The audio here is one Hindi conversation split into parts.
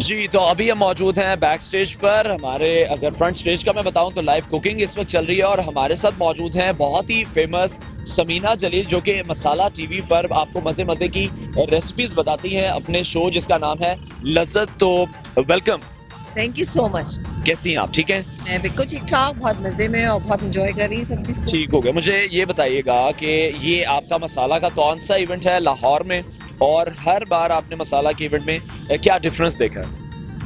जी, तो अभी हम मौजूद हैं बैक स्टेज पर। हमारे अगर फ्रंट स्टेज का मैं बताऊं तो लाइव कुकिंग इस वक्त चल रही है और हमारे साथ मौजूद हैं बहुत ही फेमस समीना जलील, जो कि मसाला टीवी पर आपको मज़े मज़े की रेसिपीज बताती हैं अपने शो जिसका नाम है लज़्ज़त। तो welcome. Thank you so much. कैसी हैं आप? ठीक हैं? मैं बिल्कुल ठीक ठाक, बहुत मज़े में और बहुत इंजॉय कर रही हूँ सब चीज़ को। ठीक हो गया। मुझे ये बताइएगा कि ये आपका मसाला का कौन सा इवेंट है लाहौर में, और हर बार आपने मसाला के इवेंट में क्या डिफरेंस देखा है?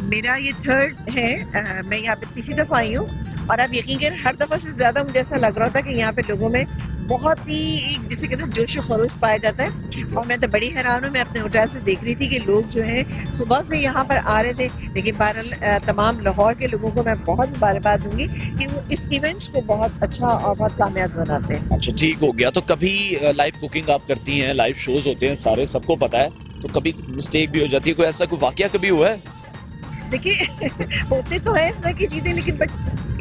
मेरा ये थर्ड है। मैं यहाँ पे तीसरी दफ़ा आई हूँ और आप यकीन करें हर दफ़ा से ज़्यादा मुझे ऐसा लग रहा था कि यहाँ पे लोगों में बहुत ही एक जिसे कहते हैं जोश व खरोश पाया जाता है। और मैं तो बड़ी हैरान हूँ, मैं अपने होटल से देख रही थी कि लोग जो हैं सुबह से यहाँ पर आ रहे थे। लेकिन बहरहाल तमाम लाहौर के लोगों को मैं बहुत मुबारकबाद दूंगी कि वो इस इवेंट को बहुत अच्छा और बहुत कामयाब बनाते हैं। अच्छा, ठीक हो गया। तो कभी लाइव कुकिंग आप करती हैं, लाइव शोज होते हैं सारे, सबको पता है, तो कभी मिस्टेक भी हो जाती है? कोई ऐसा कोई वाकया कभी हुआ है? देखिए होते तो है इस तरह की चीजें, लेकिन बट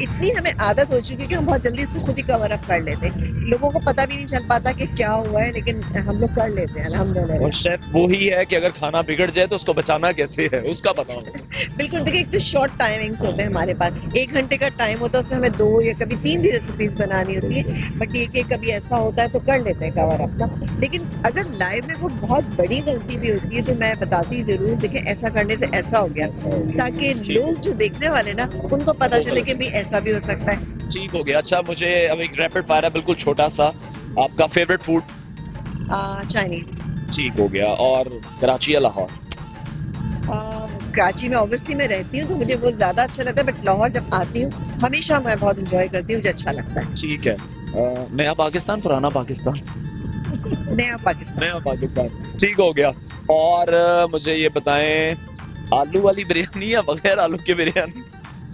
इतनी हमें आदत हो चुकी है कि हम बहुत जल्दी इसको खुद ही कवर अप कर लेते हैं। लोगों को पता भी नहीं चल पाता कि क्या हुआ है, लेकिन हम लोग कर लेते हैं अल्हम्दुलिल्लाह। और शेफ वो ही है कि अगर खाना बिगड़ जाए तो उसको बचाना कैसे है, उसका बताओ। बिल्कुल, देखिए एक तो शॉर्ट टाइमिंग्स होते हैं हमारे पास, 1 घंटे का टाइम होता है, उसमें हमें 2 या कभी 3 भी रेसिपीज बनानी होती है। बट ये कि कभी ऐसा होता है तो कर लेते हैं कवर अपना। लेकिन अगर लाइव में वो बहुत बड़ी गलती भी होती है तो मैं बताती जरूर, देखिए ऐसा करने से ऐसा हो गया, ताकि लोग जो देखने वाले ना उनको पता चले कि भी ऐसा भी हो सकता है। ठीक हो गया। अच्छा, मुझे अब एक रैपिड फायर है बिल्कुल छोटा सा। आपका फेवरेट फूड? चाइनीज। ठीक हो गया। और कराची या लाहौर? कराची में ऑब्वियसली मैं रहती हूँ तो मुझे वो ज़्यादा अच्छा लगता है, बट लाहौर जब आती हूँ हमेशा मैं बहुत इंजॉय करती हूँ, मुझे अच्छा लगता है। ठीक है। नया पाकिस्तान, पुराना पाकिस्तान? नया पाकिस्तान। नया पाकिस्तान। ठीक हो गया। और मुझे ये बताएं, आलू वाली बिरयानी या बगैर आलू की बिरयानी?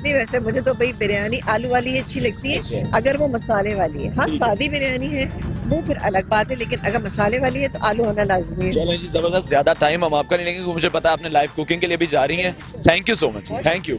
नहीं, वैसे मुझे तो भाई बिरयानी आलू वाली ही अच्छी लगती है, अगर वो मसाले वाली है। हाँ, सादी बिरयानी है वो फिर अलग बात है, लेकिन अगर मसाले वाली है तो आलू होना लाजमी है। चलो जी, जबरदस्त। ज्यादा टाइम हम आपका नहीं लेंगे क्योंकि मुझे पता है आपने लाइव कुकिंग के लिए भी जा रही हैं। Thank you so much. Thank you.